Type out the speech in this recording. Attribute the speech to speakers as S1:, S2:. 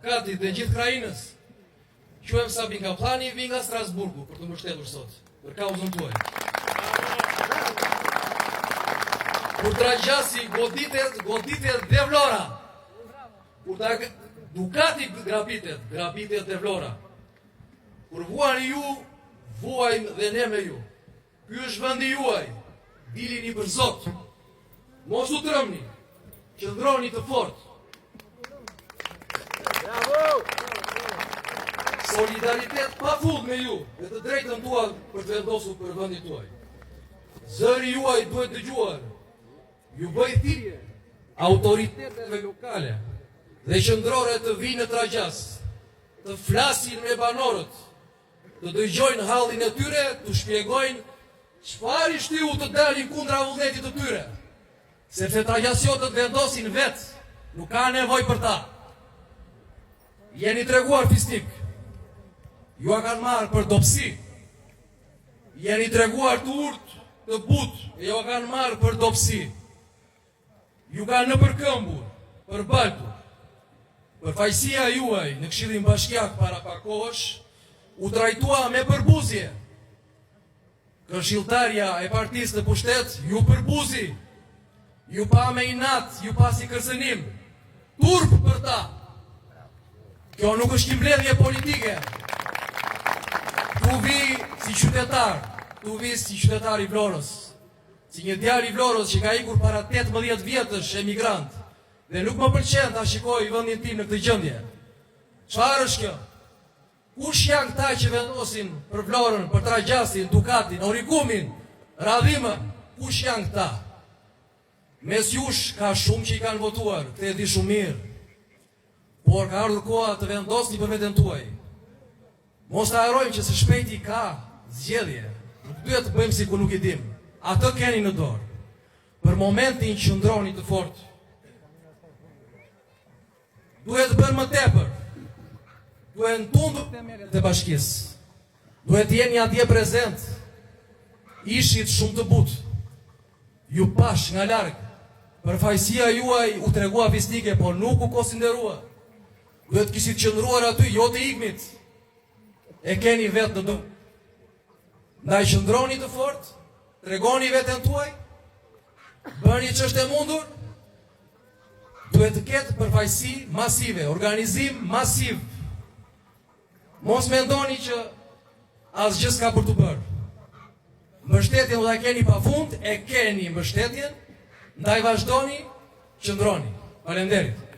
S1: Katit dhe gjithë krajinës, quhem Sabin Kaplani, vi nga Strasburgu për të mbështetur sot, për kauzën tuaj. Kur Tragjasi goditet dhe Vlora. Kur Dukati grabitet dhe Vlora. Kur vuani ju, vuajmë dhe ne me ju. Ky është vendi juaj, dilini për Zot. Mos u trëmni, qëndroni të fortë. Solidaritet pa fund me ju dhe të drejtën tua për të vendosur për vendin tuaj. Zëri juaj duhet dëgjuar. Ju bëj thirrje autoriteteve lokale dhe qendrore të vinë në Tragjas, të flasin me banorët, të dëgjojnë hallin e tyre, të shpjegojnë çfarë shtiu të dalin kundra vullnetit të tyre. Sepse Tragjasiotët vendosin vetë, nuk ka nevojë për ta. Jeni treguar fisnik. Ju a kanë marrë për dopsi. Jeni treguar të urtë, të butë, e ju a kanë marrë për dopsi. Ju kanë në përkëmbur, për baltur. Për fajësia juaj në Këshillin Bashkiak para pak kohësh, u trajtua me përbuzje. Këshilltarja e partisë në pushtet ju përbuzi. Ju pa me inat, ju pa si kërcënim. Turp për ta. Kjo nuk është mbledhje politike. Tu vi si qytetar i Vlorës. Si një djalë i Vlorës që ka ikur para 18 vjetësh emigrant dhe nuk më pëlqen ta shikoj vendin tim në këtë gjendje. Çfarë është kjo? Kush janë këta që vendosin për Vlorën, për Tragjasin, Dukatin, Origumin, Radhimën? Kush janë këta? Mes jush ka shumë që i kanë votuar, këtë e di shumë mirë. Por ka ardhur koha të vendosni për veten tuaj. Mos ta harrojmë që së shpejti ka zgjedhje. Nuk duhet të bëjmë sikur nuk i dim. Atë keni në dorë. Për momentin qëndroni të fortë. Duhet të bërë më tepër. Duhet në tundur themelet e bashkisë. Duhet të jeni atje prezent. Ishit shumë të butë. Ju pash nga largë. Përfaqësia juaj u tregua fisnike, por nuk u konsiderua. Duhet kishit qëndruar aty, jo të ikmit. E keni vetë në dorë. Ndaj qëndroni të fortë. Tregoni veten tuaj, bëni ç'është e mundur, duhet të ketë përfaqësi masive, organizim masiv. Mos mendoni që asgjë s'ka për të bërë. Mbështetjen do ta keni pafund, e keni mbështetjen, ndaj vazhdoni, qëndroni. Faleminderit.